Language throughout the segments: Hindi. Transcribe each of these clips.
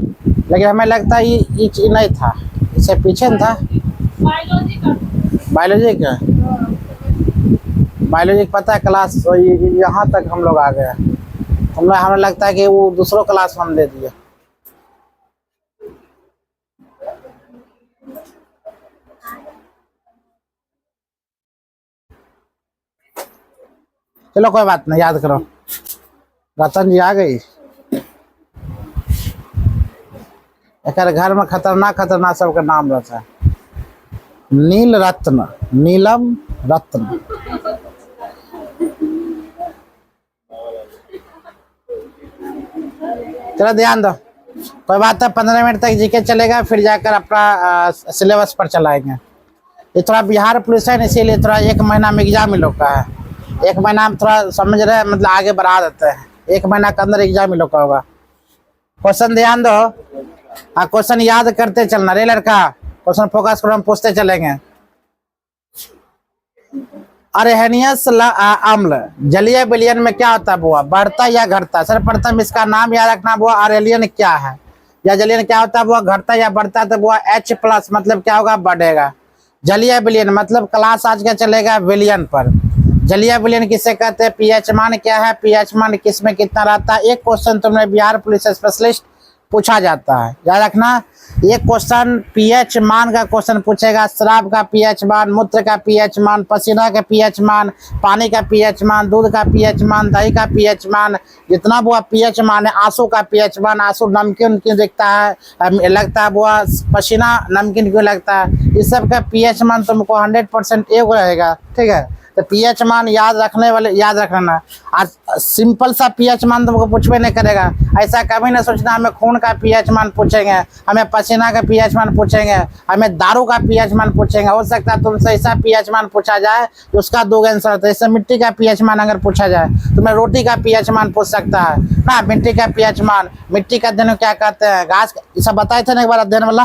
लेकिन हमें लगता है ये नहीं था, इससे पीछे न था। बायोलॉजी का बायोलॉजी पता है क्लास यहाँ तक हम लोग आ गए। हमें लगता है कि वो दूसरों क्लास में हम दे दिए। चलो कोई बात नहीं, याद करो। रतन जी आ गई। एक घर में खतरनाक खतरनाक सबका नाम रहता है। नील रत्न, नीलम रत्न। चलो ध्यान दो, कोई बात है। 15 मिनट तक जीके चलेगा, फिर जाकर अपना सिलेबस पर चलाएंगे। ये थोड़ा बिहार पुलिस है, इसीलिए थोड़ा 1 महीना में एग्जाम इन लोग का है। 1 महीना में थोड़ा समझ रहे हैं, मतलब आगे बढ़ा देते हैं। 1 महीना के अंदर एग्जाम इन लोग का होगा। क्वेश्चन ध्यान दो, क्वेश्चन याद करते चलना रे लड़का। क्वेश्चन फोकस करो, हम पूछते चलेंगे। अरहेनियस अम्ल जलीय विलयन में क्या होता है बुआ, बढ़ता या घटता? सर्वप्रथम इसका नाम याद रखना बुआ, अरेलियन क्या है या जलीयन क्या होता है बुआ, घटता या बढ़ता? तो बुआ H+ मतलब क्या होगा, बढ़ेगा। जलीय विलयन मतलब क्लास आज का चलेगा विलयन पर। जलीय विलयन किसे कहते हैं? पीएच मान क्या है, पीएच मान किस में कितना रहता है? एक क्वेश्चन तुमने बिहार पुलिस स्पेशलिस्ट पूछा जाता है, याद रखना। एक क्वेश्चन पीएच मान का क्वेश्चन पूछेगा। शराब का पीएच मान, मूत्र का पीएच मान, पसीना का पीएच मान, पानी का पीएच मान, दूध का पीएच मान, दही का पीएच मान, जितना वो पीएच मान है। आंसू का पीएच मान, आंसू नमकीन क्यों दिखता है, लगता है वो पसीना नमकीन क्यों लगता है? इस सब का पीएच मान तुमको 100% एक रहेगा, ठीक है। तो पीएच मान याद रखने वाले याद रखना। आज सिंपल सा पीएच मान तुमको पूछवे नहीं करेगा। ऐसा कभी ना सोचना हमें खून का पीएच मान पूछेंगे, हमें पसीना का पीएच मान पूछेंगे, हमें दारू का पीएच मान पूछेंगे। हो सकता है तुमसे ऐसा पीएच मान पूछा जाए तो उसका 2 आंसर होता है। जैसे मिट्टी का पीएच मान अगर पूछा जाए, तुम्हें रोटी का पीएच मान पूछ सकता है ना। मिट्टी का पीएच मान, मिट्टी का अध्ययन क्या कहते हैं, घास, ये सब बताए थे ना एक बार अध्ययन वाला,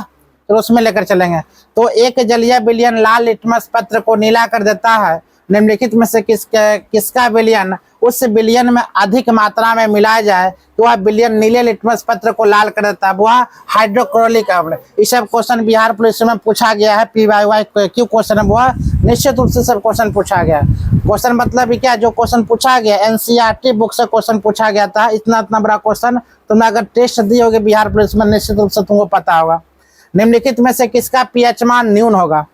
तो उसमें लेकर चलेंगे। तो एक जलीय विलयन लाल लिटमस पत्र को नीला कर देता है। निम्नलिखित में से किसका विलयन उस विलयन में अधिक मात्रा में मिलाया जाए तो वह विलयन नीले लिटमस पत्र को लाल कर देता है? वह हाइड्रोक्लोरिक अम्ल। ये सब क्वेश्चन बिहार पुलिस में पूछा गया है। PYY क्यों क्वेश्चन है वह निश्चित रूप से सब क्वेश्चन पूछा गया। क्वेश्चन मतलब क्या, जो क्वेश्चन पूछा गया NCERT बुक से क्वेश्चन पूछा गया था। इतना बड़ा क्वेश्चन तुमने अगर टेस्ट दी होगी बिहार पुलिस में, निश्चित रूप से तुमको पता होगा। निम्नलिखित में से किसका पीएच मान न्यून होगा?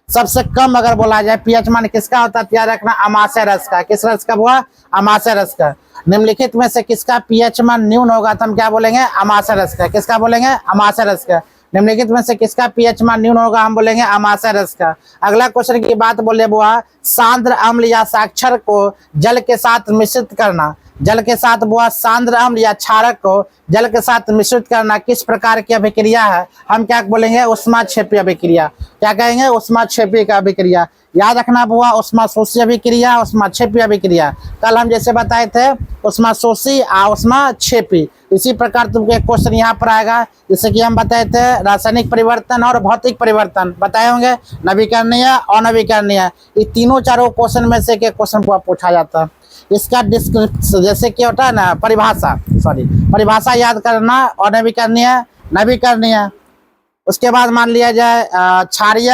सबसे कम अगर बोला जाए पीएच मान किसका होता है, याद रखना अमाशय रस का। किस रस का हुआ? अमाशय रस का। निम्नलिखित में से किसका पीएच मान न्यून होगा तो हम क्या बोलेंगे? अमाशय रस का। किसका बोलेंगे? अमाशय रस का। निम्नलिखित में से किसका पीएच मान न्यून होगा, हम बोलेंगे अमाशय रस का। अगला क्वेश्चन की बात बोले बुआ, सांद्र अम्ल या साक्षर को जल के साथ मिश्रित करना। जल के साथ बुआ सांद्र अम्ल या क्षारक को जल के साथ मिश्रित करना किस प्रकार की अभिक्रिया है? हम क्या बोलेंगे? उष्माक्षेपी अभिक्रिया। क्या कहेंगे? उष्माक्षेपी का अभिक्रिया। याद रखना बुआ, उष्माशोषी अभिक्रिया, उष्माक्षेपी अभिक्रिया। कल हम जैसे बताए थे उष्माशोषी और उष्माक्षेपी। इसी प्रकार तुमको एक क्वेश्चन यहाँ पर आएगा, जैसे कि हम बताए थे रासायनिक परिवर्तन और भौतिक परिवर्तन बताए होंगे, नवीकरणीय अनवीकरणीय। ये तीनों चारों क्वेश्चन में से क्वेश्चन पूछा जाता है। इसका डिस्क्रिप्शन जैसे क्या होता है ना, परिभाषा याद करना। अनवीकरणीय, नवीकरणीय, उसके बाद मान लिया जाए क्षारीय,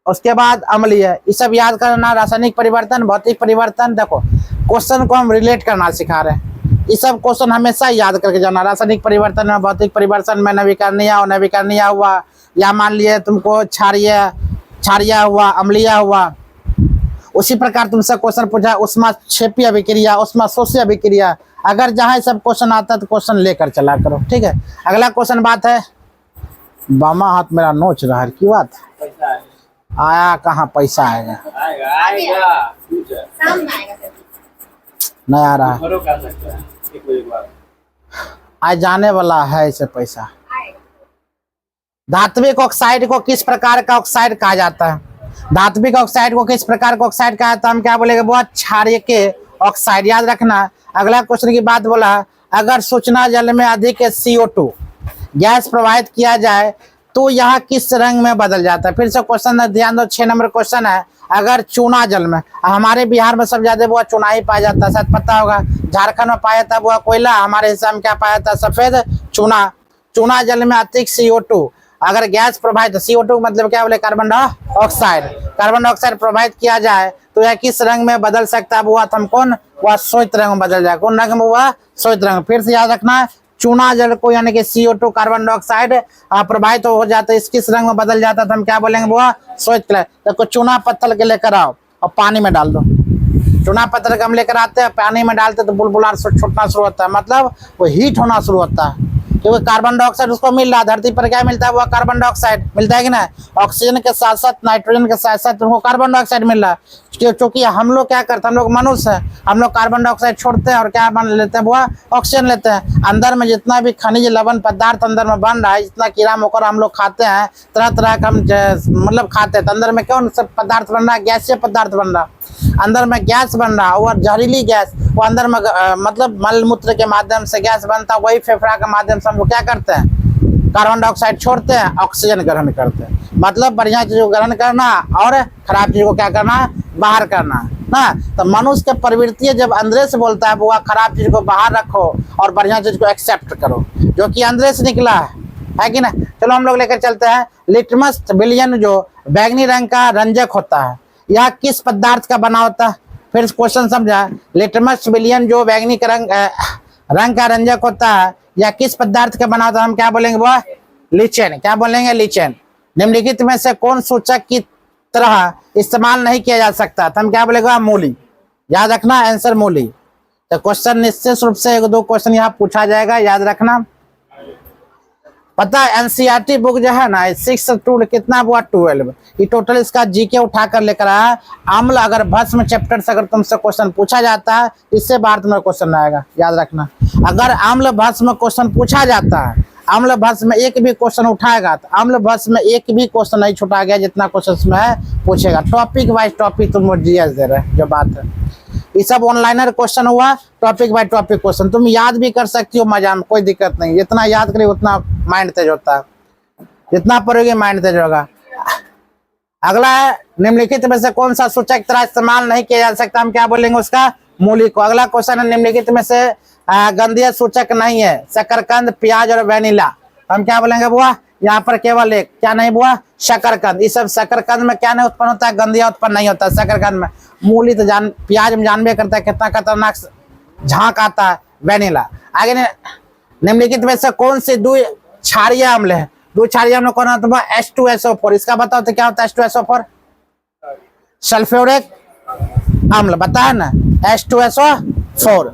उसके बाद अम्लीय, ये सब याद करना। रासायनिक परिवर्तन, भौतिक परिवर्तन। देखो क्वेश्चन को हम रिलेट करना सिखा रहे हैं। ये सब क्वेश्चन हमेशा याद करके जाना। रासायनिक परिवर्तन में, भौतिक परिवर्तन में नवीकरणीय और नवीकरणीय हुआ, या मान लिए तुमको क्षारीय हुआ, अम्लीय हुआ। उसी प्रकार तुमसे क्वेश्चन पूछा उष्माक्षेपी अभिक्रिया, उष्माशोषी अभिक्रिया। अगर जहाँ सब क्वेश्चन आता है तो क्वेश्चन लेकर चला करो, ठीक है। अगला क्वेश्चन बात है, बामा हाथ मेरा नोच रहा है, की बात आया कहाँ? पैसा आएगा नहीं आ रहा, आज जाने वाला है इसे पैसा। धात्विक ऑक्साइड को किस प्रकार का ऑक्साइड कहा जाता है? धात्विक ऑक्साइड को किस प्रकार का ऑक्साइड कहा जाता है? हम क्या बोलेंगे? बहुत क्षारीय के ऑक्साइड। याद रखना। अगला क्वेश्चन की बात बोला, अगर सूचना जल में अधिक CO2 गैस प्रवाहित किया जाए तो यह किस रंग में बदल जाता है? फिर से क्वेश्चन ध्यान दो, 6 नंबर क्वेश्चन है। अगर चूना जल में, हमारे बिहार में सब ज्यादा वो चूना ही पाया जाता है, शायद पता होगा। झारखंड में पाया जाता है वो कोयला, हमारे हिसाब में क्या पाया जाता है? सफेद चूना। चूना जल में अतिरिक्त CO2 अगर गैस प्रवाहित, CO2 मतलब क्या बोले, कार्बन डाइऑक्साइड, कार्बन डाइऑक्साइड प्रवाहित किया जाए तो यह किस रंग में बदल सकता है? वह थमकोन, वह श्वेत रंग में बदल जाए। कौन रंग में? वह श्वेत रंग। फिर से याद रखना, चूना जल को यानी कि CO2 कार्बन डाइऑक्साइड प्रवाहित हो जाता है, इस किस रंग में बदल जाता है तो हम क्या बोलेंगे? वह श्वेत कलर। देखो चूना पत्थर के लेकर आओ और पानी में डाल दो, चूना पत्थर का हम लेकर आते हैं, पानी में डालते तो बुलबुला छूटना शुरू होता है, मतलब वो हीट होना शुरू होता है, क्योंकि कार्बन डाइऑक्साइड उसको मिल रहा है। धरती पर क्या मिलता है? वो कार्बन डाइऑक्साइड मिलता है कि ना, ऑक्सीजन के साथ साथ नाइट्रोजन के साथ साथ उनको कार्बन डाइऑक्साइड मिल रहा है। क्योंकि हम लोग क्या करते हैं, हम लोग मनुष्य हैं, हम लोग कार्बन डाइऑक्साइड छोड़ते हैं और क्या बन लेते हैं? वो ऑक्सीजन लेते हैं। अंदर में जितना भी खनिज लवण पदार्थ अंदर में बन रहा है, जितना कीड़ा मकोड़ा हम लोग खाते हैं, तरह तरह का हम मतलब खाते हैं, तो अंदर में कौन सब पदार्थ बन रहा है? गैसीय पदार्थ बन रहा है, अंदर में गैस बन रहा है और जहरीली गैस, वो अंदर में मतलब मल मूत्र के माध्यम से गैस बनता है, वही फेफड़ा के माध्यम से हम लोग क्या करते हैं? कार्बन डाइऑक्साइड छोड़ते हैं, ऑक्सीजन ग्रहण करते हैं। मतलब बढ़िया चीज को ग्रहण करना और खराब चीज को क्या करना? बाहर करना ना। तो मनुष्य के प्रवृत्ति जब अंदर से बोलता है वो खराब चीज को बाहर रखो और बढ़िया चीज को एक्सेप्ट करो, जो कि अंदर से निकला है कि ना। चलो हम लोग लेकर चलते हैं, लिटमस विलियन जो बैंगनी रंग का रंजक होता है, यह किस पदार्थ का बना होता है? फिर क्वेश्चन समझा, लिटमस विलियन जो बैंगनी का रंग का रंजक होता है, या किस पदार्थ का बना होता है? हम क्या बोलेंगे? वो लीचेन। क्या बोलेंगे? लीचेन। निम्नलिखित में से कौन सूचक की तरह इस्तेमाल नहीं किया जा सकता? तो हम क्या बोलेगा? मूली। याद रखना, आंसर मूली। तो क्वेश्चन निश्चित रूप से 1-2 क्वेश्चन यहाँ पूछा जाएगा, याद रखना। पता है एनसीईआरटी बुक जो है ना, 6 टू कितना हुआ? 12। ये टोटल इसका जीके उठाकर लेकर आया। अम्ल अगर भस्म चैप्टर से अगर तुमसे क्वेश्चन पूछा जाता है, इससे बाहर तुम्हारा क्वेश्चन आएगा, याद रखना। अगर अम्ल भस्म क्वेश्चन पूछा जाता है, अम्ल भस्म में एक भी क्वेश्चन उठाएगा तो अम्ल भस्म में एक भी क्वेश्चन नहीं छूटा गया, जितना क्वेश्चन में पूछेगा। टॉपिक वाइज टॉपिक तुम जीएस दे रहे, जो बात है ये सब ऑनलाइनर क्वेश्चन हुआ, टॉपिक बाय टॉपिक क्वेश्चन। तुम याद भी कर सकती हो मजा में, कोई दिक्कत नहीं। जितना याद करें उतना माइंड तेज होता है, जितना पढ़ोगे माइंड तेज होगा। अगला है, निम्नलिखित में से कौन सा सूचक तरह इस्तेमाल नहीं किया जा सकता? हम क्या बोलेंगे उसका? मूली को। अगला क्वेश्चन है, निम्नलिखित में से गंधीय सूचक नहीं है? शकरकंद, प्याज और वेनिला। हम क्या बोलेंगे? बुआ यहाँ पर केवल एक, क्या नहीं बुआ? शकरकंद। इस सब शकरकंद में क्या नहीं उत्पन्न होता है? गंधिया उत्पन्न नहीं होता है शकरकंद में। मूली तो प्याज में जानबे करता है कितना खतरनाक झांक आता है। वेनिला। आगे निम्नलिखित में से कौन से 2 क्षारीय अम्ल है? 2 क्षारीय अम्ल कौन होता है? H2SO4। इसका बताओ तो क्या होता है H2SO4? सल्फ्यूरिक अम्ल, बताया ना, H2SO4।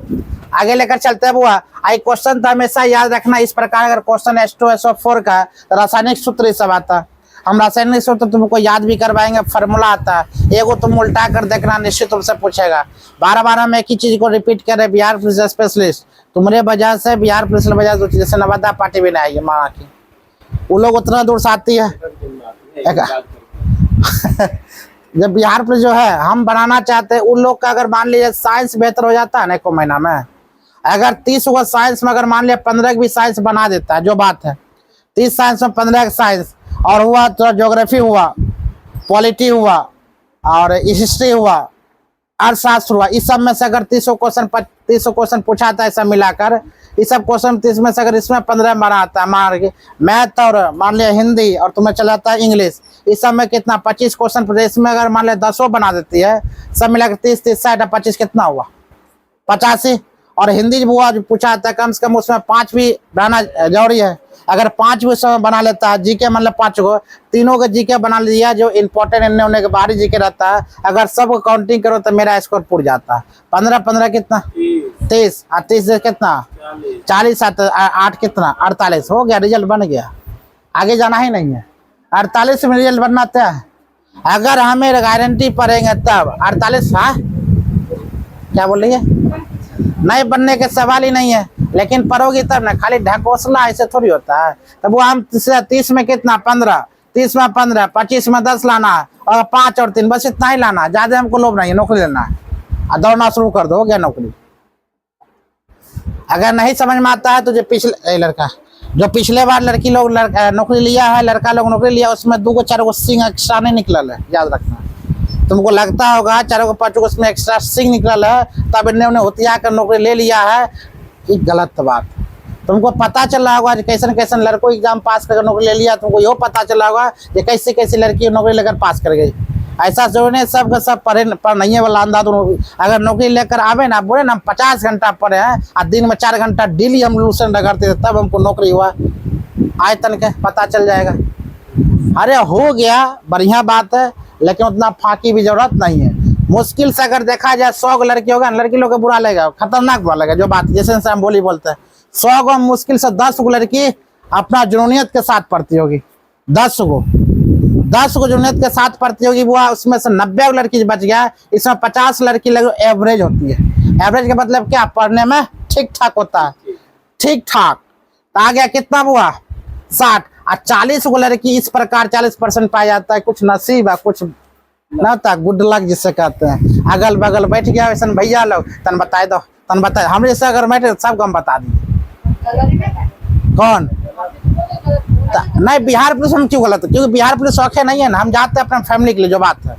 आगे लेकर चलते हैं बुआ। आई क्वेश्चन तो हमेशा याद रखना इस प्रकार, अगर क्वेश्चन H2SO4 का तो रासायनिक सूत्र सब आता है। हम रासायनिक सूत्र तुमको याद भी करवाएंगे, फार्मूला आता है, एगो तुम उल्टा कर देखना, निश्चित रूप से पूछेगा। 12 हम एक ही चीज को रिपीट करें, बिहार पुलिस स्पेशलिस्ट तुम्हारे वजह से, बिहार पुलिस वजह से जैसे नवादा पार्टी भी नहीं आई है माँ की, वो लोग उतना दूर से आती है। जब बिहार पुलिस जो है हम बनाना चाहते हैं, उन लोग का अगर मान लीजिए साइंस बेहतर हो जाता है ना 1 महीना में, अगर 30 हुआ साइंस में, अगर मान लिया 15 भी साइंस बना देता है, जो बात है 30 साइंस में 15 साइंस, और हुआ तो ज्योग्राफी हुआ, पॉलिटी हुआ, और हिस्ट्री हुआ, अर्थशास्त्र हुआ, इस सब में से अगर 30 क्वेश्चन पूछा था, ऐसा मिलाकर इस सब क्वेश्चन 30 में से अगर इसमें 15 बना आता है, मान के मैथ और मान लिया हिंदी और तुम्हें चला जाता है इंग्लिश, इस सब में कितना 25 क्वेश्चन पूछे, इसमें अगर मान लिया 10 बना देती है, सब मिलाकर 30 30 60 25 कितना हुआ? 85। और हिंदी जो हुआ जो पूछा था, कम से कम उसमें 5 भी रहना जरूरी है। अगर 5 भी उसमें बना लेता है, जीके मतलब 5 को, तीनों का जीके बना लिया जो इम्पोर्टेंट इन्हें होने के बाहरी जीके रहता है, अगर सब काउंटिंग करो तो मेरा स्कोर पूर जाता है। 15 कितना? 30। 30 से कितना? 40। 8 कितना? 48। हो गया, रिजल्ट बन गया, आगे जाना ही नहीं है। 48 में रिजल्ट बनना था, अगर हमें गारंटी पड़ेंगे तब 48। हाँ क्या बोल रही है? नहीं बनने के सवाल ही नहीं है, लेकिन पढ़ोगी तब ना, खाली ढकोसला ऐसे थोड़ी होता है। तब वो हम 30 में कितना? 15। 30 में 15, 25 में 10 लाना है, और 5 और 3 बस इतना ही लाना है, ज्यादा हमको लोभ नहीं है, नौकरी लेना है, दौड़ना शुरू कर दो, हो गया नौकरी। अगर नहीं समझ में आता है तो जो पिछले बार लड़की लोग नौकरी लिया है, लड़का लोग नौकरी लिया, उसमें 2 4 सिंह एक्स्ट्रा नहीं निकल है, याद रखना। तुमको लगता होगा 4 5 उसमें एक्स्ट्रा सिंह निकल है, तब इन्हें उन्हें होतिया कर नौकरी ले लिया है, ये गलत बात। तुमको पता चला होगा कैसे कैसे लड़कों एग्जाम पास करके नौकरी ले लिया, तुमको यो पता चला होगा कि कैसे कैसे लड़की नौकरी लेकर पास कर गई। ऐसा जो नहीं सब का सब पर नहीं है वाला अंदाज। अगर नौकरी लेकर आवे ना, बोले ना हम 50 घंटा पढ़े हैं और दिन में 4 घंटा डेली हम लूसन रगड़ते थे, तब हमको नौकरी हुआ। आज तक के पता चल जाएगा। अरे हो गया, बढ़िया बात है, लेकिन उतना फाकी भी जरूरत नहीं है। मुश्किल से अगर देखा जाए 100 लड़की होगा, लड़की लोग को बुरा लगेगा, खतरनाक बुरा लगेगा। जो बात जैसे हम बोली बोलते हैं 100 गो मुश्किल से 10 गो लड़की अपना जुनूनियत के साथ पढ़ती होगी। 10 गो जुनूनियत के साथ पढ़ती होगी वो, उसमें से 90 लड़की बच गया। इसमें 50 लड़की लगभग एवरेज होती है। एवरेज का मतलब क्या, पढ़ने में ठीक ठाक होता है, ठीक ठाक। तो आ गया कितना हुआ 60। और 40 गो लड़की इस प्रकार 40% पाया जाता है। कुछ नसीब है, कुछ ना होता, गुड लक जिसे कहते हैं। अगल बगल बैठ गया वैसे भैया लोग, तन बताए दो, तन बताए हमरे से अगर बैठे सब हम बता दिए। कौन नहीं, बिहार पुलिस हम क्यों गलत, क्योंकि बिहार पुलिस शौक है नहीं है ना, हम जाते हैं अपने फैमिली के लिए। जो बात है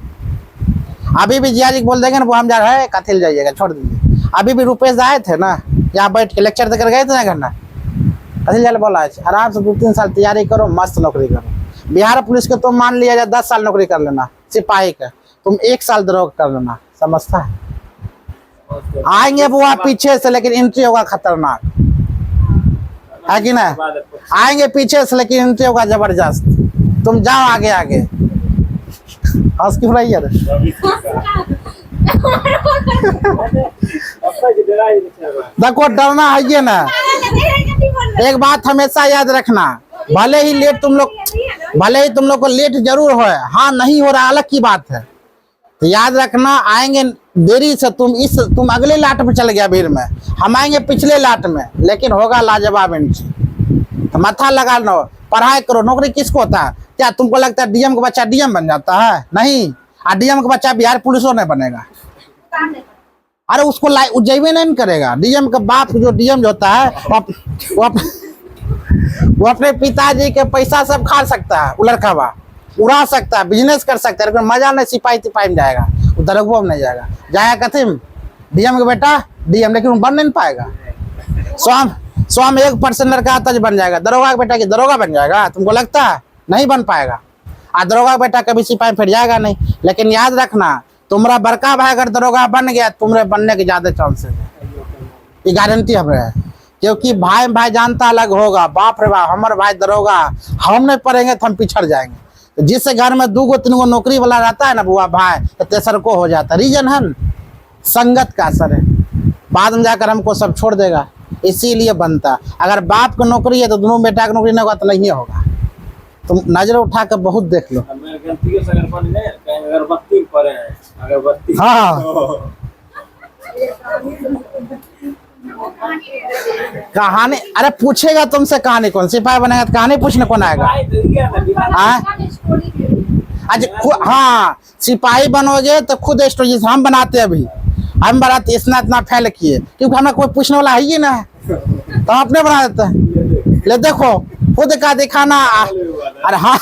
अभी भी जिया जी बोल देंगे ना, वो हम जा रहे हैं कथिल जाइएगा, छोड़ दीजिए। अभी भी रुपेश आए थे ना, यहाँ बैठ के लेक्चर देकर गए थे ना करना, कथिल जाए बोला आराम से 2-3 साल तैयारी करो, मस्त नौकरी करो। बिहार पुलिस के तुम मान लिया जाए 10 साल नौकरी कर लेना, सिपाही का तुम 1 साल दरोगा कर लेना, समझता है। आएंगे वो आप पीछे से, लेकिन एंट्री होगा खतरनाक, है कि ना। आएंगे पीछे से, लेकिन एंट्री होगा जबरदस्त। तुम जाओ आगे आगे। हंस क्यों रही है? देखो डरना है ये ना। एक बात हमेशा याद रखना, भले ही तुम लोग को लेट जरूर हो, हाँ नहीं हो रहा अलग की बात है, तो याद रखना आएंगे देरी से। तुम अगले लाट में चल गया भीड़ में, हम आएंगे पिछले लाट में, लेकिन होगा लाजवाब एंट्री। तो माथा लगा लो, पढ़ाई करो। नौकरी किसको होता है? क्या तुमको लगता है डीएम का बच्चा डीएम बन जाता है? नहीं। और डीएम का बच्चा बिहार पुलिस नहीं बनेगा। अरे उसको उज्जैन नहीं करेगा। डीएम का बाप जो डीएम जो होता है वो अपने पिताजी के पैसा सब खा सकता है, लड़का उड़ा सकता है, बिजनेस कर सकता है, लेकिन मजा नहीं सिपाही में जाएगा, दरोगा में नहीं जाएगा। जाएगा कथी में? डीएम का बेटा डीएम, लेकिन वो बन नहीं पाएगा। स्वाम 1% लड़का आता है बन जाएगा। दरोगा का बेटा की दरोगा बन जाएगा? तुमको लगता है? नहीं बन पाएगा। दरोगा का बेटा कभी सिपाही फिर जाएगा नहीं। लेकिन याद रखना, तुम्हारा बड़का भाई अगर दरोगा बन गया, तुम्हारे बनने के ज्यादा चांसेस है, ये गारंटी है। क्योंकि भाई जानता अलग होगा। बाप रे बाप, हमारे भाई दरोगा, हम नहीं पढ़ेंगे तो हम पिछड़ जाएंगे। तो जिससे घर में 2-3 गो नौकरी वाला रहता है ना बुआ भाई, तो तेसर को हो जाता है। रीजन है संगत का असर है, बाद में जाकर हमको सब छोड़ देगा, इसीलिए बनता। अगर बाप को नौकरी है तो दोनों बेटा की नौकरी नहीं होगा तो नहीं होगा। तुम नजर उठा कर बहुत देख लो। हाँ कहानी, अरे पूछेगा तुमसे कहानी कौन? सिपाही बनेगा तो कहानी पूछने कौन आएगा? अच्छा हाँ, सिपाही बनोगे तो खुद स्टोरी हम बनाते हैं। अभी हम बनाते इतना फैल किए, क्योंकि हमें कोई पूछने वाला है ही ना, तो हम अपने बना देते हैं। ले देखो खुद का दिखाना। अरे हाँ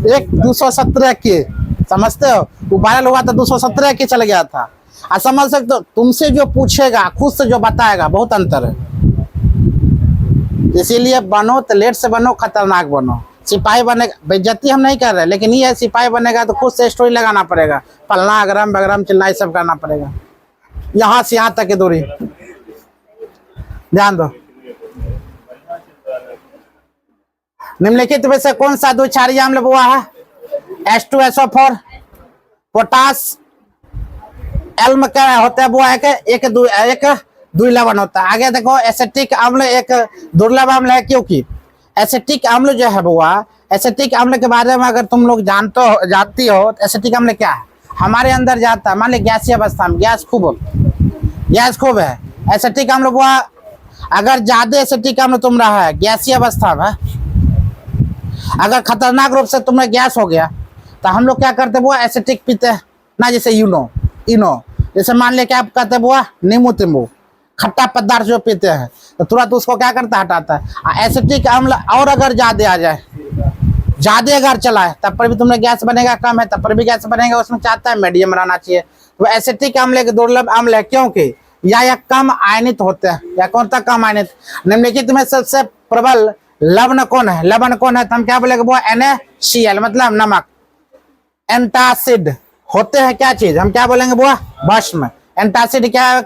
217 के समझते हो, वो वायरल हुआ था 217 के चल गया था। और समझ सकते हो, तुमसे जो पूछेगा खुद से जो बताएगा बहुत अंतर है। इसीलिए बनो तो लेट से बनो, खतरनाक बनो। सिपाही बनेगा, बेइज्जती हम नहीं कर रहे, लेकिन ये है सिपाही बनेगा तो खुद से स्टोरी लगाना पड़ेगा, फलना अगरम बगरम चिल्लाई सब करना पड़ेगा। यहाँ से यहाँ तक की दूरी ध्यान दो। निम्नलिखित में से कौन सा दो क्षारीय अम्ल हुआ है? H2SO4, पोटास, एल्म क्या होता है? वो एक दुर्लभ होता है। आगे देखो एसिटिक अम्ल एक दुर्लभ अम्ल है, क्योंकि एसिटिक अम्ल जो है बुआ, एसिटिक अम्ल के बारे में अगर तुम लोग जानती हो, एसिटिक अम्ल क्या है? हमारे अंदर जाता है, मान ली गैसीय अवस्था में गैस खूब है। एसिटिक अम्ल बुआ, अगर ज्यादा एसिटिक अम्ल तुम रहा है गैसीय अवस्था में, अगर खतरनाक रूप से तुम्हें गैस हो गया, तो हम लोग क्या करते वो एसिटिक पीते हैं ना, जैसे इनो जैसे मान लिया क्या कहते वो नींबू खट्टा पदार्थ जो पीते हैं, तो तुरंत उसको क्या करता हटाता है। एसिटिक अम्ल और अगर ज्यादा आ जाए, ज्यादा अगर चला है तब पर भी तुमने गैस बनेगा, कम है तब पर भी गैस बनेगा, उसमें चाहता है मीडियम रहना चाहिए। तो एसिटिक अम्ल एक दुर्लभ अम्ल है, क्योंकि या कम आयनित होते हैं। या कौन सा कम आयनित? निम्नलिखित में सबसे प्रबल लवण कौन है? लवण कौन है? तो हम क्या बोलेंगे वो NaCl मतलब नमक। एंटासिड होते हैं क्या चीज? हम क्या बोलेंगे वो भस्म। एंटासिड क्या है?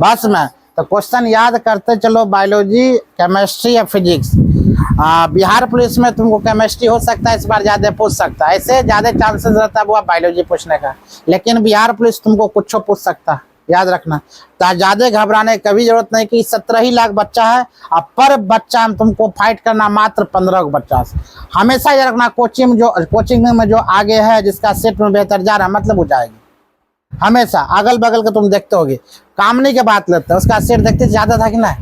भस्म। तो क्वेश्चन याद करते चलो, बायोलॉजी, केमिस्ट्री या फिजिक्स। बिहार पुलिस में तुमको केमिस्ट्री हो सकता है इस बार ज्यादा पूछ सकता है, ऐसे ज्यादा चांसेस रहता है वो बायोलॉजी पूछने का। लेकिन बिहार पुलिस तुमको कुछ पूछ सकता है, याद रखना। तो ज्यादा घबराने की कभी जरूरत नहीं कि 17 ही लाख बच्चा है और पर बच्चा हम तुमको फाइट करना मात्र 15 बच्चा से। हमेशा याद रखना कोचिंग में जो आगे है जिसका सेट में बेहतर जा रहा है मतलब वो जाएगी हमेशा। अगल बगल के तुम देखते होगे, कामनी के बात लेते हैं उसका सेट देखते ज्यादा था कि ना।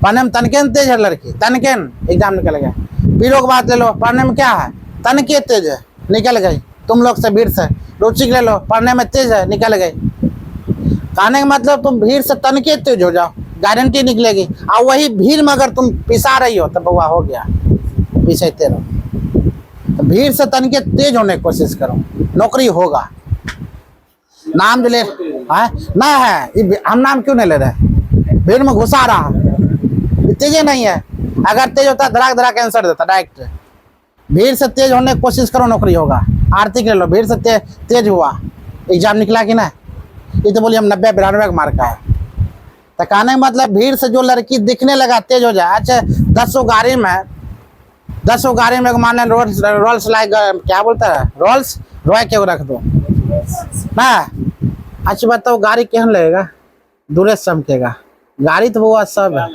पढ़ने में तनकेन तेज है लड़की, तनकेन एग्जाम निकल गया। पीरो की बात ले लो, पढ़ने में क्या है? तनके तेज है, निकल गई। तुम लोग से भीड़ से। रुचि ले लो, पढ़ने में तेज है, निकल गई। कहने का मतलब तुम भीड़ से तनके तेज हो जाओ, गारंटी निकलेगी। और वही भीड़ में अगर तुम पिसा रही हो तो बउआ हो गया, पिसते रहो। तो भीड़ से तनके तेज होने की कोशिश करो, नौकरी होगा। नाम जो ले ना है, हम नाम क्यों नहीं ले रहे? भीड़ में घुसा रहा, तेज नहीं है। अगर तेज होता धड़ाक धड़ाक आंसर देता डायरेक्ट। भीड़ से तेज होने की कोशिश करो, नौकरी होगा। आर्थिक ले लो, भीड़ से तेज हुआ, एग्जाम निकला कि ना। ये तो बोलिए हम 90-92 का मार्क है। तो कहने का मतलब भीड़ से जो लड़की दिखने लगा तेज हो जाए। अच्छा 10 गाड़ी में मान लें रोल्स लाइक क्या बोलता है, रोल्स रॉय क्यों रख दो ना। अच्छा बताओ गाड़ी केहन लगेगा? दूरे चमकेगा। गाड़ी तो वो सब है,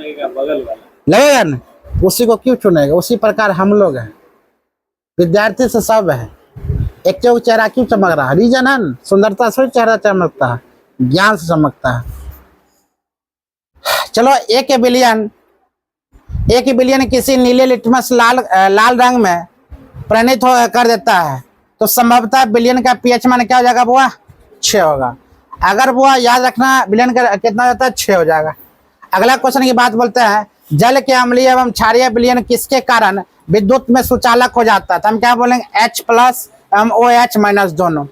लगेगा ना, उसी को क्यों चुनेगा? उसी प्रकार हम लोग हैं, विद्यार्थी से सब है। एक चेहरा क्यों चमक रहा है? रीजन है, सुंदरता से चेहरा चमकता है, ज्ञान से चमकता है। चलो एक बिलियन किसी नीले लिटमस लाल रंग में परिणित कर देता है तो संभवतः बिलियन का पीएच मान क्या हो जाएगा? बुआ 6 होगा। अगर बुआ याद रखना बिलियन का कितना होता है? 6 हो जाएगा। अगला क्वेश्चन की बात बोलते हैं, जल के अम्लीय एवं क्षारीय विलयन किसके कारण विद्युत में सुचालक हो जाता है? तो हम क्या बोलेंगे? H+ एवं OH- दोनों।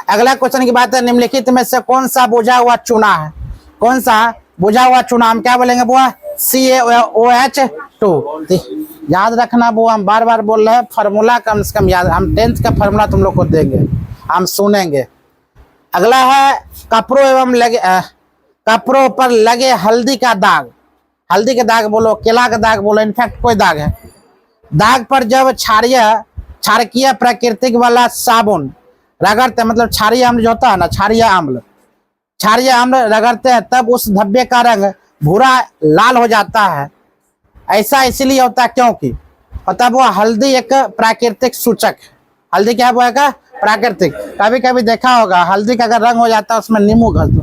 अगला क्वेश्चन की बात है, निम्नलिखित में से कौन सा बुझा हुआ चूना है? कौन सा बुझा हुआ चूना? हम क्या बोलेंगे बुआ? CaOH2। याद रखना बुआ, हम बार बार बोल रहे हैं, फार्मूला कम से कम याद। हम 10th का फार्मूला तुम लोग को देंगे, हम सुनेंगे। अगला है कपड़ों पर लगे हल्दी का दाग। हल्दी के दाग बोलो, केला का दाग बोलो, इनफैक्ट कोई दाग है। दाग पर जब क्षारकीय प्राकृतिक वाला साबुन रगड़ते, मतलब क्षारीय अम्ल जो होता है ना, क्षारीय अम्ल रगड़ते हैं तब उस धब्बे का रंग भूरा लाल हो जाता है। ऐसा इसलिए होता है क्योंकि तब वो हल्दी एक प्राकृतिक सूचक है। हल्दी क्या बोलेगा? प्राकृतिक। कभी कभी देखा होगा हल्दी का अगर रंग हो जाता है उसमें नींबू घस दो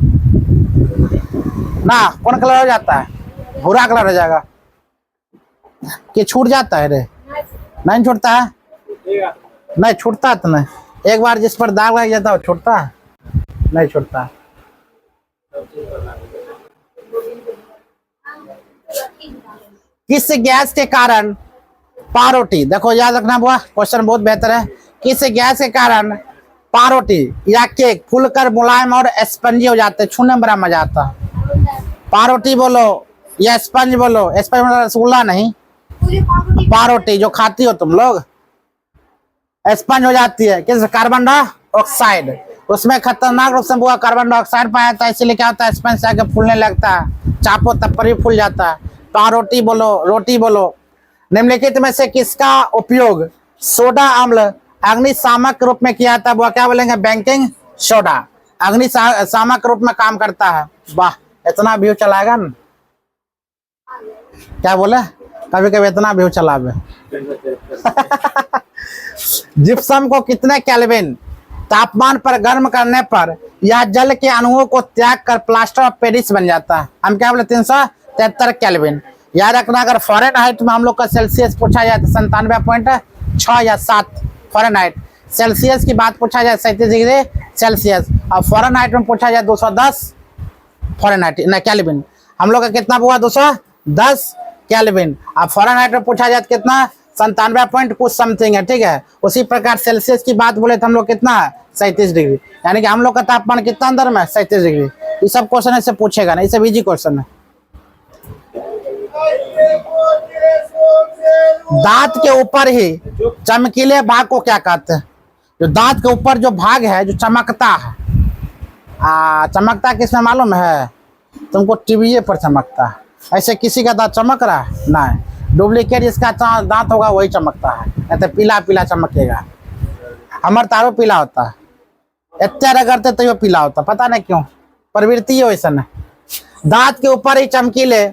ना, कौन कलर हो जाता है? भूरा कलर हो जाएगा। कि छूट जाता है? रे नहीं छूटता है, नहीं छूटता तो नहीं। एक बार जिस पर दाग लग जाता है वो छूटता है? नहीं छूटता। किस गैस के कारण पारोटी, देखो याद रखना बुआ, क्वेश्चन बहुत बेहतर है। किस गैस के कारण पारोटी या केक फूलकर मुलायम और स्पंजी हो जाते हैं? छूने में बड़ा मजा आता है। पारोटी बोलो या स्पंज बोलो। स्पंज मतलब रसगुल्ला नहीं, पारोटी जो खाती हो तुम लोग स्पंज हो जाती है। किस? Carbon dioxide. उसमें खतरनाक रूप से बुआ कार्बन डाइऑक्साइड पाया जाता है, इसीलिए क्या होता है? स्पंज से आगे फूलने लगता है, चापो तब पर भी फूल जाता है। पारोटी बोलो, रोटी बोलो। निम्नलिखित में से किसका उपयोग सोडा अम्ल अग्निशामक रूप में किया था? वो क्या बोलेंगे? बेकिंग सोडा अग्निशामक रूप में काम करता है। वाह, इतना व्यू चलाएगा ना, क्या बोले? कभी कभी इतना व्यू चलावे। जिप्सम को कितने केल्विन तापमान पर गर्म करने पर यह जल के अणुओं को त्याग कर प्लास्टर ऑफ पेरिस बन जाता है? हम क्या बोले? 373 केल्विन। याद रखना, अगर फ़ारेनहाइट में हम लोग का सेल्सियस पूछा जाए तो 97.6 या 7 फ़ारेनहाइट। सेल्सियस की बात पूछा जाए 37 डिग्री सेल्सियस, और फ़ारेनहाइट में पूछा जाए 210 फ़ारेनहाइट ना केल्विन। हम लोग का कितना हुआ? 210 केल्विन। अब फ़ारेनहाइट में पूछा जाए कितना? 97 पॉइंट कुछ समथिंग है, ठीक है। उसी प्रकार सेल्सियस की बात बोले तो हम लोग कितना है 37 डिग्री, यानी कि हम लोग का तापमान कितना अंदर में 37 डिग्री। ये सब क्वेश्चन ऐसे पूछेगा ना, ये सब इजी क्वेश्चन है। दांत के ऊपर ही चमकीले भाग को क्या कहते हैं? जो दांत के ऊपर जो भाग है जो चमकता है, चमकता किसमें मालूम है तुमको? टीवीए पर चमकता है। ऐसे किसी का दांत चमक रहा है? नहीं, डुप्लीकेट जिसका दांत होगा वही चमकता है, नहीं तो पीला पीला चमकेगा। हमारा तारो पीला होता है, इतना रगड़ते तो पीला होता, पता नहीं क्यों, प्रवृत्ति है वैसा नहीं। दांत के ऊपर ही चमकीले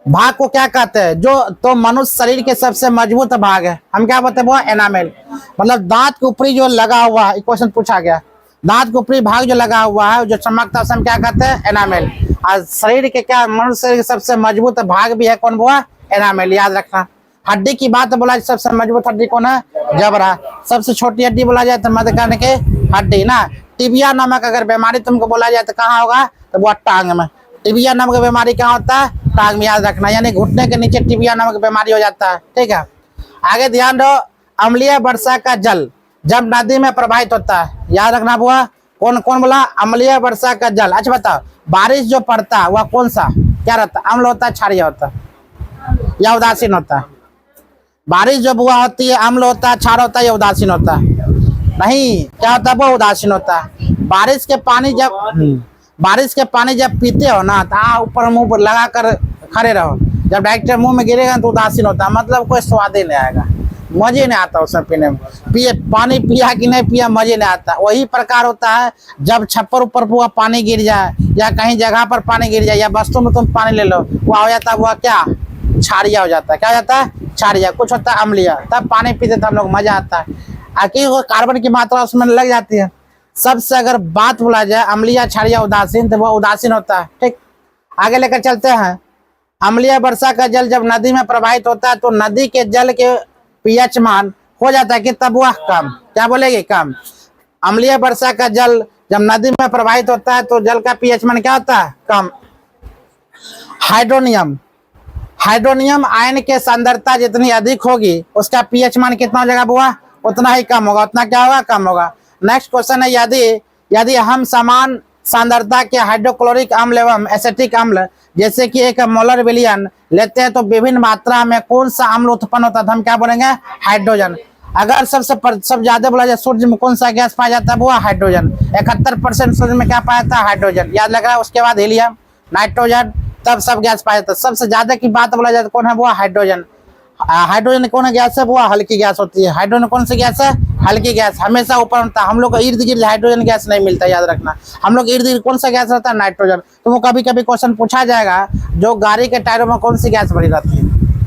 भाग को क्या कहते हैं? जो तो मनुष्य शरीर के सबसे मजबूत भाग है, हम क्या बोलते हैं वो एनामेल, मतलब दांत के ऊपरी जो लगा हुआ है, क्वेश्चन पूछा गया, दांत के ऊपरी भाग जो लगा हुआ है जो चमकता है हम क्या कहते हैं? एनामेल। और शरीर के क्या मनुष्य शरीर के सबसे मजबूत भाग भी है कौन? वो एनामेल, याद रखना। हड्डी की बात बोला जाए सबसे मजबूत हड्डी कौन है? जबड़ा। सबसे छोटी हड्डी बोला जाए तो मध्यकान के हड्डी ना। टिबिया नामक अगर बीमारी तुमको बोला जाए तो कहाँ होगा? तो वो टांग में। टिबिया नामक बीमारी कहाँ होता है? टांग में, याद रखना, यानी घुटने के नीचे टिबिया नामक बीमारी हो जाता है, ठीक है। आगे ध्यान दो, अम्लीय वर्षा का जल जब नदी में प्रवाहित होता है, याद रखना बुआ, कौन कौन बोला? अम्लीय वर्षा का जल। अच्छा बताओ, बारिश जो पड़ता है वह कौन सा क्या रहता है? अम्ल होता है, क्षारीय होता है या उदासीन होता है? बारिश जो बुआ होती है अम्ल होता है, क्षार होता है या उदासीन होता है? नहीं, क्या होता है? वो उदासीन होता है। बारिश के पानी जब पीते हो ना तो ऊपर मुंह पर लगा कर खड़े रहो, जब डायरेक्ट मुंह में गिरेगा तो उदासीन होता है, मतलब कोई स्वाद ही नहीं आएगा, मजे नहीं आता उसमें पीने में। पानी पिया कि नहीं पिया मजे नहीं आता। वही प्रकार होता है जब छप्पर ऊपर पूरा पानी गिर जाए या कहीं जगह पर पानी गिर जाए या वस्तु में तुम पानी ले लो, वो हो जाता है वो क्या? क्षारीय हो जाता है। क्या हो जाता है? क्षारीय। कुछ होता है अम्लीय, तब पानी पीते तो हम लोग मजा आता है, आखिर कार्बन की मात्रा उसमें लग जाती है। सबसे अगर बात बोला जाए अम्लीय, क्षारीय, उदासीन, तो वह उदासीन होता है, ठीक। आगे लेकर चलते हैं। अम्लीय वर्षा का जल जब नदी में प्रवाहित होता है तो नदी के जल के पीएच मान हो जाता है कि तब वह कम, क्या बोलेगी? कम। अम्लीय वर्षा का जल जब नदी में प्रवाहित होता है तो जल का पीएच मान क्या होता है? कम। हाइड्रोनियम आयन के सांद्रता जितनी अधिक होगी उसका पीएच मान कितना हो जाएगा बुआ? उतना ही कम होगा। उतना क्या होगा? कम होगा। नेक्स्ट क्वेश्चन है, यदि हम समान सांद्रता के हाइड्रोक्लोरिक अम्ल एवं एसिटिक अम्ल जैसे कि 1 मोलर विलयन लेते हैं तो विभिन्न मात्रा में कौन सा अम्ल उत्पन्न होता है? तो हम क्या बोलेंगे? हाइड्रोजन। अगर सब ज्यादा बोला जाए सूर्य में कौन सा गैस पाया जाता है? वो हाइड्रोजन। 71% सूर्य में क्या पाया जाता है? हाइड्रोजन, याद लग रहा है। उसके बाद हीलियम, नाइट्रोजन, तब सब गैस पाया जाता है। सबसे ज्यादा की बात बोला जाए तो कौन है? वो हाइड्रोजन। हाइड्रोजन कौन है गैस है? वो हल्की गैस होती है। हाइड्रोजन कौन सी गैस है? हल्की गैस। हमेशा ऊपर होता है, हम लोग को इर्द गिर्द हाइड्रोजन गैस नहीं मिलता, याद रखना। हम लोग इर्द गिर्द कौन सा गैस रहता है? नाइट्रोजन। तो वो कभी कभी क्वेश्चन पूछा जाएगा, जो गाड़ी के टायरों में कौन सी गैस भरी रहती है?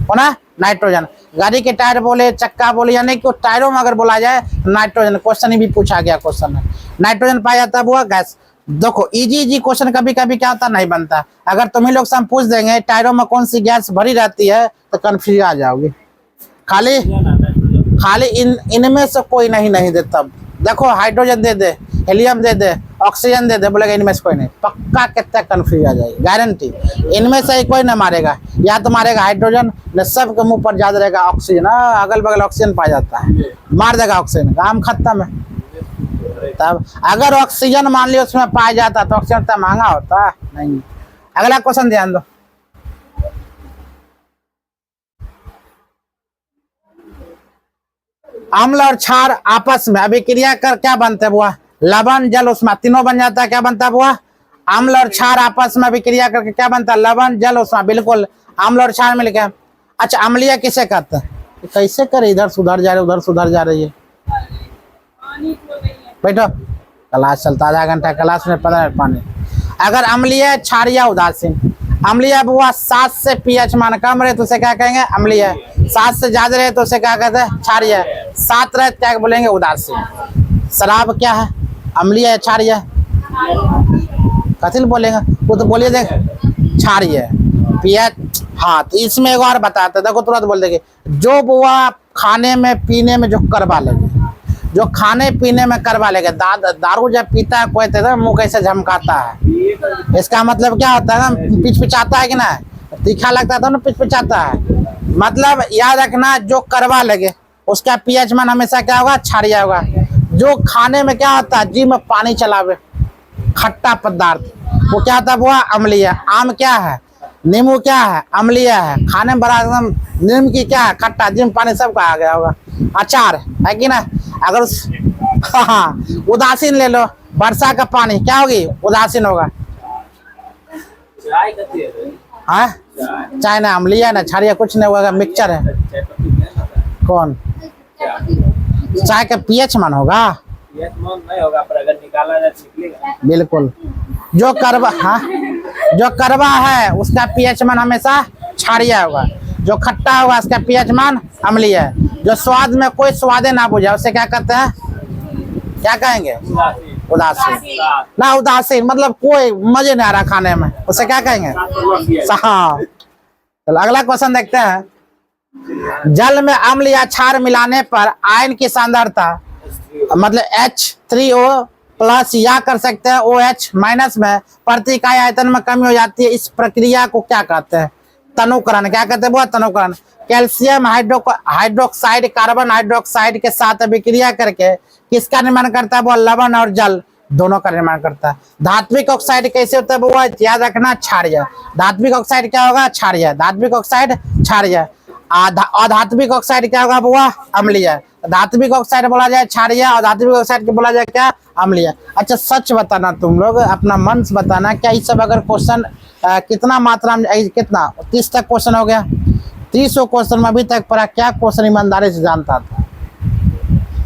कौन है? नाइट्रोजन। गाड़ी के टायर बोले, चक्का बोले, यानी कि टायरों में अगर बोला जाए नाइट्रोजन। क्वेश्चन ही भी पूछा गया क्वेश्चन में, नाइट्रोजन पाया जाता है वो गैस। देखो इजी क्वेश्चन कभी कभी क्या होता नहीं बनता। अगर तुम्हें लोग से हम पूछ देंगे टायरों में कौन सी गैस भरी रहती है तो कंफ्यूज आ जाओगे। खाली इनमें से कोई नहीं दे। तब देखो हाइड्रोजन दे दे, हीलियम दे दे, ऑक्सीजन दे दे, बोलेगा इनमें से कोई नहीं, पक्का कितना कंफ्यूज आ जाएगी, गारंटी। इनमें से कोई ना मारेगा, या तो मारेगा हाइड्रोजन, न सबके मुंह पर ज्यादा रहेगा ऑक्सीजन। अगल बगल ऑक्सीजन पाया जाता है, मार देगा ऑक्सीजन, काम खत्म है। तब अगर ऑक्सीजन मान लियो उसमें पाया जाता तो ऑक्सीजन इतना महंगा होता नहीं। अगला क्वेश्चन ध्यान दो। अम्ल और क्षार आपस में अभिक्रिया कर क्या बनते हैं बुआ? लवण, जल, उष्मा, तीनों बन जाता है। क्या बनता है बुआ? अम्ल और क्षार आपस में अभिक्रिया करके क्या बनता है? लवण, जल, उष्मा। बिल्कुल, अम्ल और क्षार मिलकर। अच्छा, अम्लीय किसे कहते हैं? कैसे करे, इधर सुधर जा रहे उधर सुधर जा रही है। बैठो, क्लास चलता, आधा घंटा क्लास में 15 मिनट पानी। अगर अम्लीय, क्षारीय, उदासीन। अम्लीय बुआ 7 से पीएच मान कम रहे तो उसे क्या कहेंगे? अम्लीय। 7 से ज्यादा रहे तो उसे क्या कहते हैं? क्षारीय। 7 रहे क्या बोलेंगे? उदासीन। शराब क्या है? अम्लीय है, क्षारीय? कथिल बोलेंगे वो तो बोलिए, देख क्षारीय पीएच। हाँ, तो इसमें एक और बताते, देखो तुरंत बोल देंगे, जो बुआ खाने में पीने में जो करवा लेंगे, जो खाने पीने में करवा लेगा। दारू जब पीता है कोई तो मुंह कैसे झमकाता है, इसका मतलब क्या होता है ना? पिचपिचाता है कि ना? तीखा लगता है तो ना पिचपिचाता है। मतलब याद रखना, जो कड़वा लगे उसका पीएच मान हमेशा क्या होगा, क्षारीय होगा। जो खाने में क्या होता है, जी में पानी चलावे, खट्टा पदार्थ, वो क्या होता है, वो अम्लीय। आम क्या है, नींबू क्या है, अम्लीय है। खाने में बड़ा एकदम, नीम की क्या है, खट्टा, जी में पानी सबका आ गया होगा। अचार है कि ना, अगर हाँ, उदासीन ले लो, वर्षा का पानी क्या होगी, उदासीन होगा। हाँ, चाय ना अम्लीय ना क्षारीय, कुछ नहीं होगा, मिक्सचर है। कौन, चाय का पीएच मान होगा, नहीं होगा, पर अगर निकाला जाए निकलेगा। बिल्कुल। जो करवा, हाँ, जो करवा है उसका पीएच मान हमेशा क्षारीय होगा। जो खट्टा होगा उसका पीएच मान अम्लीय है। जो स्वाद में कोई स्वादे ना बुझा उसे क्या कहते हैं, क्या कहेंगे, उदासीन। ना उदासीन मतलब कोई मजे नहीं आ रहा खाने में, उसे क्या कहेंगे, हाँ। चलो अगला क्वेश्चन देखते हैं। जल में अम्ल या क्षार मिलाने पर आयन की सांद्रता मतलब H3O प्लस या कर सकते हैं OH माइनस में प्रति इकाई आयतन में कमी हो जाती है। इस प्रक्रिया को क्या कहते हैं, तनुकरण। क्या कहते हैं वो, तनुकरण। कैल्शियम हाइड्रोक्साइड कार्बन हाइड्रोक्साइड के साथ अभिक्रिया करके किसका निर्माण करता है, वो लवण और जल दोनों का निर्माण करता है। धात्विक ऑक्साइड कैसे होता है, वो याद रखना, क्षारीय। धात्विक ऑक्साइड क्या होगा, क्षारीय। धात्विक ऑक्साइड क्षारीय। अधात्विक ऑक्साइड क्या होगा, वो अम्लीय। धात्विक ऑक्साइड बोला जाए क्षारीय और धात्विक ऑक्साइड के बोला जाए क्या, अम्लीय। अच्छा सच बताना, तुम लोग अपना मन से बताना, क्या ये सब अगर क्वेश्चन कितना मात्रा में, कितना 30 तक क्वेश्चन हो गया, 30 क्वेश्चन में अभी तक पढ़ा, क्या क्वेश्चन ईमानदारी से जानता था,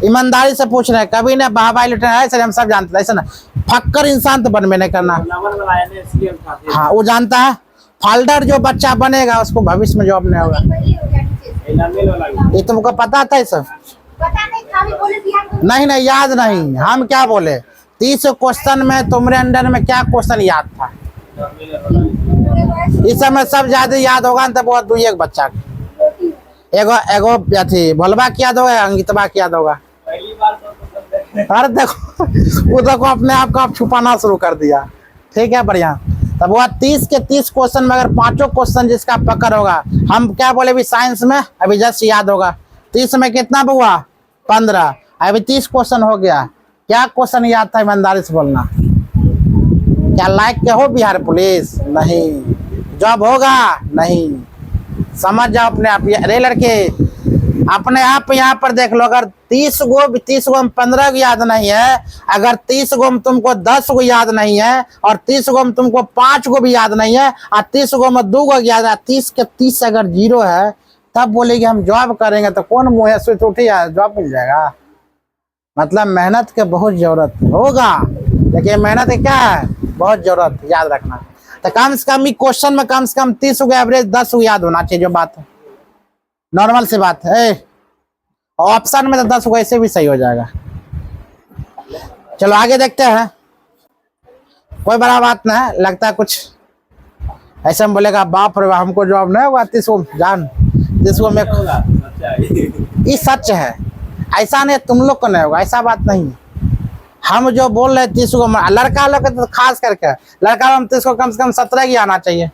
ईमानदारी से पूछ रहे हैं। कभी ना बाहबाई लुटे है सर, हम सब जानते हैं, ऐसा ना फक्कर इंसान तो बनबे नहीं करना। हाँ वो जानता है, फाल्डर जो बच्चा बनेगा उसको भविष्य में जॉब नहीं होगा। ये तुमको पता था ये सब, नहीं नहीं याद नहीं, हम क्या बोले 30 क्वेश्चन में तुम्हारे अंडर में क्या क्वेश्चन याद था, इस समय सब ज्यादा याद होगा ना, तब बहुत दू एक बच्चा एगो एगो थी भोलबा की याद होगा, अंकितबा की याद होगा। अरे देखो वो देखो अपने आप को आप छुपाना शुरू कर दिया। ठीक है बढ़िया। तब वो 30 के 30 क्वेश्चन में अगर 5 क्वेश्चन जिसका पकड़ होगा, हम क्या बोले अभी साइंस में अभी जस्ट याद होगा 30 में कितना हुआ 15, अभी 30 क्वेश्चन हो गया। क्या क्वेश्चन याद था, ईमानदारी से बोलना। क्या लायक के हो बिहार पुलिस, नहीं। जॉब होगा, नहीं। समझ जाओ अपने आप। अरे लड़के अपने आप यहाँ पर देख लो, अगर 30 गो में 15 को याद नहीं है, अगर 30 गो में तुमको 10 को याद नहीं है, और 30 गो में तुमको 5 को भी याद नहीं है, और 30 गो में 2 को याद है, 30 के 30 अगर 0 है, तब बोलेगी हम जॉब करेंगे, तो कौन मुँह है स्विच उठी जॉब मिल जाएगा। मतलब मेहनत के बहुत जरूरत होगा, लेकिन मेहनत क्या है, बहुत जरूरत, याद रखना। तो कम से कम क्वेश्चन में कम से कम 30 को एवरेज 10 को याद होना चाहिए, जो बात है नॉर्मल सी बात है। ऑप्शन में तो 10 को ऐसे भी सही हो जाएगा। चलो आगे देखते हैं। कोई बड़ा बात नहीं लगता है कुछ ऐसे में बोलेगा बाप रे हमको जॉब नहीं होगा 30 को जान 30 को में, ये सच है। ऐसा नहीं तुम लोग को नहीं होगा, ऐसा बात नहीं। हम जो बोल रहे 30 को, लड़का लोग तो खास करके लड़का लोग 30 को कम से कम 17 की आना चाहिए,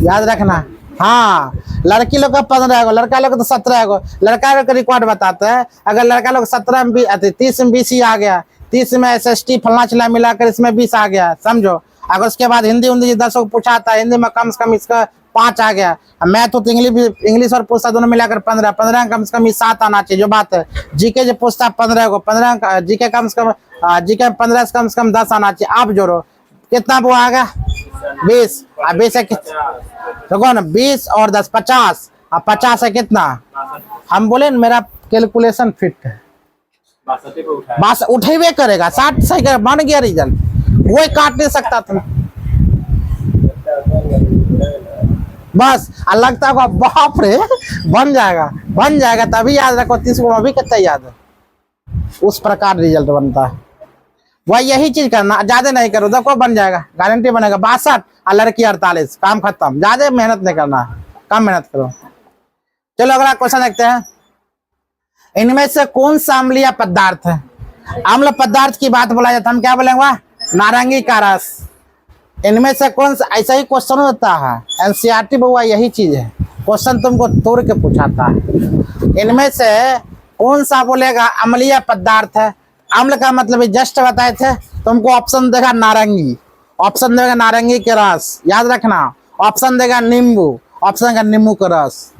याद रखना। हाँ लड़की लोग का 15 को, लड़का लोग तो 17 को। लड़का लोग का रिकॉर्ड बताते हैं, अगर लड़का लोग 17 में 30 में 20 ही आ गया, 30 में SST फलना चिल्ला मिलाकर इसमें 20 आ गया, समझो। अगर उसके बाद हिंदी 10 को पूछा था, हिंदी में कम से कम इसका 5 आ गया। मैथ तो इंग्लिश और पूछता दोनों मिलाकर 15 कम से कम 7 आना चाहिए, जो बात है। जीके जो पूछता 15 को, 15 जीके कम से कम, जीके 15 से कम 10 आना चाहिए। आप जोड़ो कितना वो आ गया 20, 20 है तो कौन 20 और 10 50, अब 50 है कितना, हम बोले न मेरा कैलकुलेशन फिट है, बस उठेबे करेगा 60 सही कर, बन गया रिजल्ट, कोई काट नहीं सकता था बस। लगता होगा बाप रे बन जाएगा तभी याद रखो 30 को अभी कितना याद है, उस प्रकार रिजल्ट बनता है। वही यही चीज करना, ज्यादा नहीं करो देखो बन जाएगा, गारंटी बनेगा। 62 और लड़की 48, काम खत्म। ज्यादा मेहनत नहीं करना, कम मेहनत करो। चलो अगला क्वेश्चन देखते हैं। इनमें से कौन सा अम्लीय पदार्थ है? अम्ल पदार्थ की बात बोला जाता है, हम क्या बोलेंगे, नारंगी का रस, इनमें से कौन सा ऐसा ही क्वेश्चन होता है, एनसीईआरटी बुआ यही चीज है, क्वेश्चन तुमको तोड़ के पूछाता है। इनमें से कौन सा बोलेगा अम्लीय पदार्थ है? अम्ल का मतलब जस्ट बताए थे, तुमको ऑप्शन देगा नारंगी, ऑप्शन देगा नारंगी के रस, याद रखना। ऑप्शन देगा नींबू, ऑप्शन देगा नींबू का रस।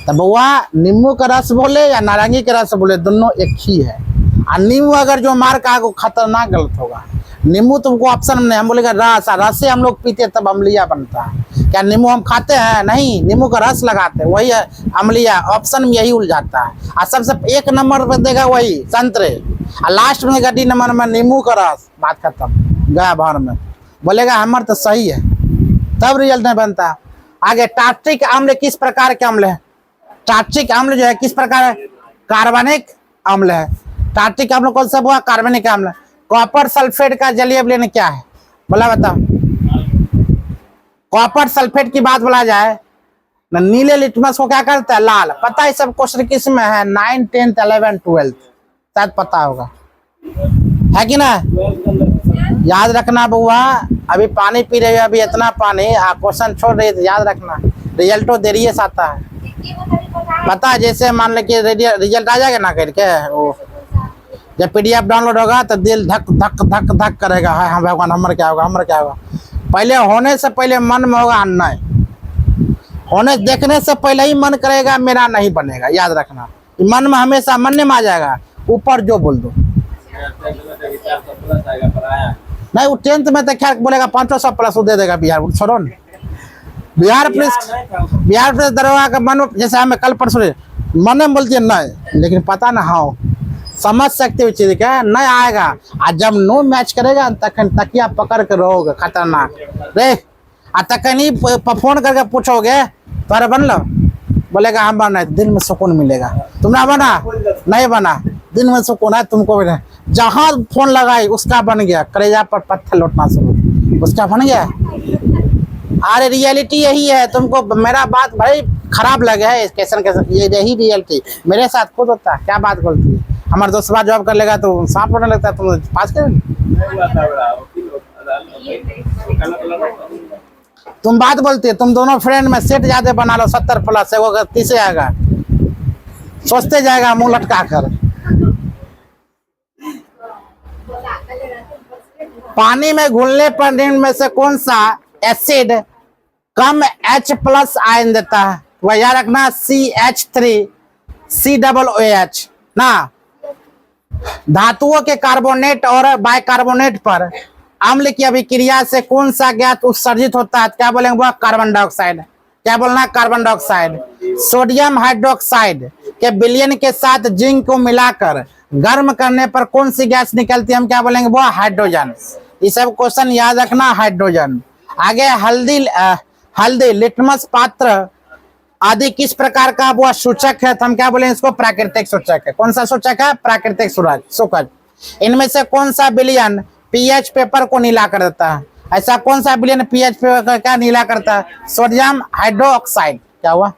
तो बुआ नींबू का रस बोले या नारंगी का रस बोले, दोनों एक ही है। और नींबू अगर जो मार का वो खतरनाक गलत होगा। नींबू तुमको ऑप्शन में नहीं, हम बोलेगा रस, रस से हम लोग पीते तब अम्लिया बनता है। क्या नींबू हम खाते हैं? नहीं, नींबू का रस लगाते हैं, वही है अम्लिया। ऑप्शन में यही उलझाता है। और सबसे एक नंबर पर देगा वही संतरे, और लास्ट में देगा डी नंबर में नींबू का रस। बात खत्म, गया बाहर में। बोलेगा हमार तो सही है, तब रिजल्ट नहीं बनता। आगे टार्ट्रिक अम्ल किस प्रकार के अम्ल है? टार्ट्रिक अम्ल जो है किस प्रकार है? कार्बनिक अम्ल है। टार्ट्रिक अम्ल कौन सा हुआ? कार्बनिक अम्ल। कॉपर सल्फेट का जलीय विलयन क्या है? बोला बताओ। कॉपर सल्फेट की बात बोला जाए ना, नीले लिटमस को क्या करता है? लाल। पता है सब क्वेश्चन किस में है? 9, 10, 11, 12 शायद पता होगा, है कि ना? याद रखना बुआ, अभी पानी पी रहे हो, अभी इतना पानी, क्वेश्चन छोड़ रही है, याद रखना। रिजल्टो देरी से आता है, पता है। जैसे मान लो कि रिजल्ट आ जाएगा ना करके, वो जब पीडीएफ डाउनलोड होगा तो दिल धक धक धक धक करेगा, है हाँ भगवान हमारा क्या होगा, हमारा क्या होगा। पहले होने से पहले मन में होगा नहीं, होने देखने से पहले ही मन करेगा मेरा नहीं बनेगा, याद रखना। मन में हमेशा मन में आ जाएगा, ऊपर जो बोल दो। नहीं, वो 10th में तो क्या बोलेगा 500 प्लस दे देगा बिहार, छोड़ो ना। बिहार पुलिस दरोगा का मन, जैसे हमें कल परसों मन में बोलती है नहीं, लेकिन पता ना हाँ समझ सकते हो चीज क्या नहीं आएगा। और जब नो मैच करेगा तखन तकिया पकड़ के रहोगे खतरनाक रे। और तखन ही फोन करके पूछोगे तुम्हारा बन लो, बोलेगा हम बना, दिल में सुकून मिलेगा। तुमने बना नहीं बना, दिल में सुकून है तुमको भी नहीं। जहाँ फोन लगाई उसका बन गया, कलेजा पर पत्थर लौटना शुरू, उसका बन गया। अरे रियलिटी यही है। तुमको मेरा बात भाई खराब लगे है क्वेश्चन के, ये यही रियलिटी मेरे साथ खुद होता है। क्या बात बोलती है? हमारे दोस्त बात जॉब कर लेगा तो सांप होने लगता है, तुम पास कर। तुम बात बोलती है, तुम दोनों फ्रेंड में सेट ज्यादा बना लो, 70 प्लस, वो 30 आएगा, सोचते जाएगा मुंह लटका कर। पानी में घुलने पर निम्न में से कौन सा एसिड कम H+ आयन देता है? वह याद रखना, CH3 COOH ना। धातुओं के कार्बोनेट और बाइकार्बोनेट पर अम्ल की अभिक्रिया से कौन सा गैस उत्सर्जित होता है? क्या बोलेंगे वो? Carbon dioxide. क्या बोलना? Carbon dioxide. सोडियम हाइड्रोक्साइड के विलयन के साथ जिंक को मिलाकर गर्म करने पर कौन सी गैस निकलती है? हम क्या बोलेंगे वो? हाइड्रोजन। ये सब क्वेश्चन याद रखना, हाइड्रोजन। आगे हल्दी लिटमस पात्र आदि किस प्रकार का वो सूचक है? तो हम क्या बोलेंगे इसको? प्राकृतिक सूचक है। कौन सा सूचक है? प्राकृतिक सूचक। इनमें से कौन सा विलयन पीएच पेपर को नीला कर देता है? ऐसा कौन सा विलयन पीएच पेपर का क्या नीला करता है? Sodium hydroxide. क्या हुआ?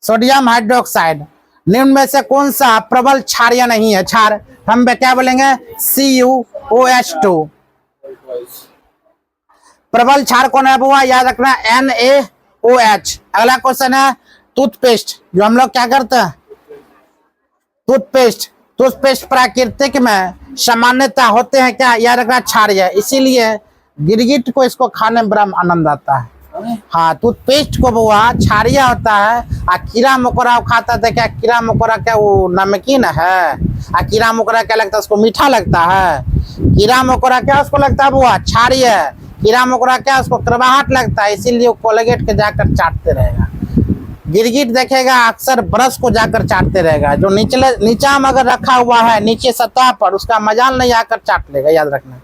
Sodium hydroxide. निम्न में से कौन सा प्रबल क्षारीय नहीं है? क्षार हम क्या बोलेंगे? CuOH2। प्रबल क्षार कौन है बुआ? याद रखना, NaOH। अगला क्वेश्चन है टूथपेस्ट, जो हम लोग क्या करते हैं? टूथपेस्ट प्राकृतिक में सामान्यता होते हैं क्या? याद रखना, क्षारीय। इसीलिए गिरगिट को इसको खाने में बड़ा आनंद आता है। हाँ, टूथपेस्ट को बुआ क्षारीय होता है। आ कीड़ा मकोड़ा खाता था क्या? कीड़ा मकोड़ा क्या वो नमकीन है? आ कीड़ा मकोड़ा क्या लगता है उसको? मीठा लगता है। कीड़ा मकोड़ा क्या उसको लगता है बुआ? क्षारीय। कीड़ा मकोड़ा क्या उसको? कड़वाहट लगता है, इसीलिए वो कोलगेट के जाकर चाटते रहेगा। गिरगिट देखेगा अक्सर ब्रश को जाकर चाटते रहेगा। जो नीचा में अगर रखा हुआ है नीचे सतह पर, उसका मजाल नहीं आकर चाट लेगा, याद रखना।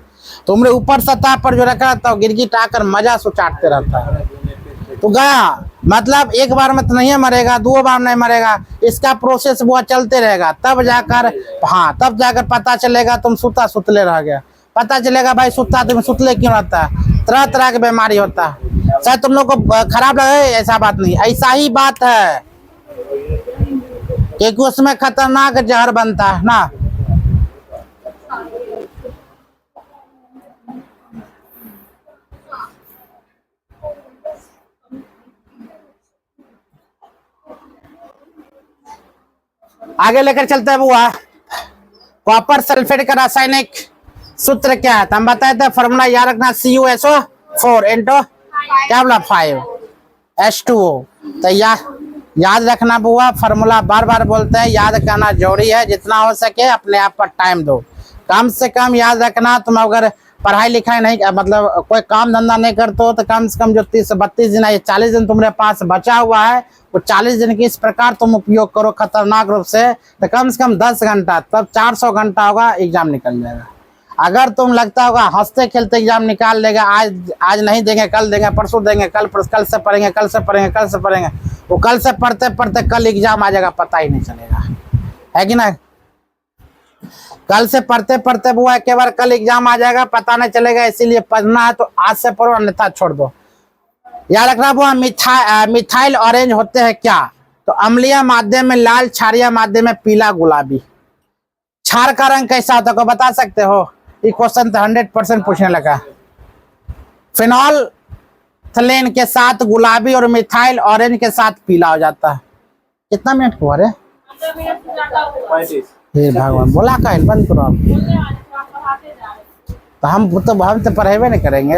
तुमने ऊपर सतह पर जो रखा था गिरगिट आकर मजा से चाटते रहता है। तो गया मतलब एक बार में तो नहीं मरेगा, 2 बार नहीं मरेगा, इसका प्रोसेस वो चलते रहेगा। तब जाकर पता चलेगा तुम सुता सुतले रह गया। पता चलेगा भाई सुता तुम सुतले क्यों रहता है? तरह तरह की बीमारी होता है। शायद तुम लोग को खराब लगे, ऐसा बात नहीं, ऐसा ही बात है, क्योंकि उसमें खतरनाक जहर बनता है ना। आगे लेकर चलते हैं बुआ। कॉपर सल्फेट का रासायनिक सूत्र क्या है? तो हम बताए थे फॉर्मूला याद रखना, CuSO4 इंटू क्या बोला 5H2O। तो याद रखना बुआ, फॉर्मूला बार बार बोलते हैं, याद करना जरूरी है। जितना हो सके अपने आप पर टाइम दो। कम से कम याद रखना, तुम अगर पढ़ाई लिखाई नहीं मतलब कोई काम धंधा नहीं करते हो तो कम से कम जो 30 से 32 दिन है, ये 40 दिन तुम्हारे पास बचा हुआ है, वो 40 दिन की इस प्रकार तुम उपयोग करो खतरनाक रूप से, तो कम से कम 10 घंटा, तब 400 घंटा होगा, एग्जाम निकल जाएगा। अगर तुम लगता होगा हंसते खेलते एग्जाम निकाल लेगा, आज नहीं देंगे, कल देंगे, परसों देंगे, कल से पढ़ेंगे, कल से पढ़ेंगे, वो कल से पढ़ते पढ़ते कल एग्जाम आ जाएगा, पता ही नहीं चलेगा, है कि ना? कल से पढ़ते पढ़ते बुआ एक बार कल एग्जाम आ जाएगा, पता नहीं चलेगा। इसीलिए पढ़ना है तो आज से पढ़ो, अन्यथा छोड़ दो। याद रखना बुआ, मिथाइल ऑरेंज होते हैं क्या? तो अम्लीय माध्यम में लाल, क्षारीय माध्यम में पीला गुलाबी। क्षार का रंग कैसा होता है, को बता सकते हो? ये क्वेश्चन तो 100% पूछने लगा। फिनोल्फ्थालीन के साथ गुलाबी और मिथाइल ऑरेंज के साथ पीला हो जाता है। कितना मिनट हुआ रे? 35। हे भगवान, बोला का बंद करो आप। तो हम तो पढ़ेबे नहीं करेंगे।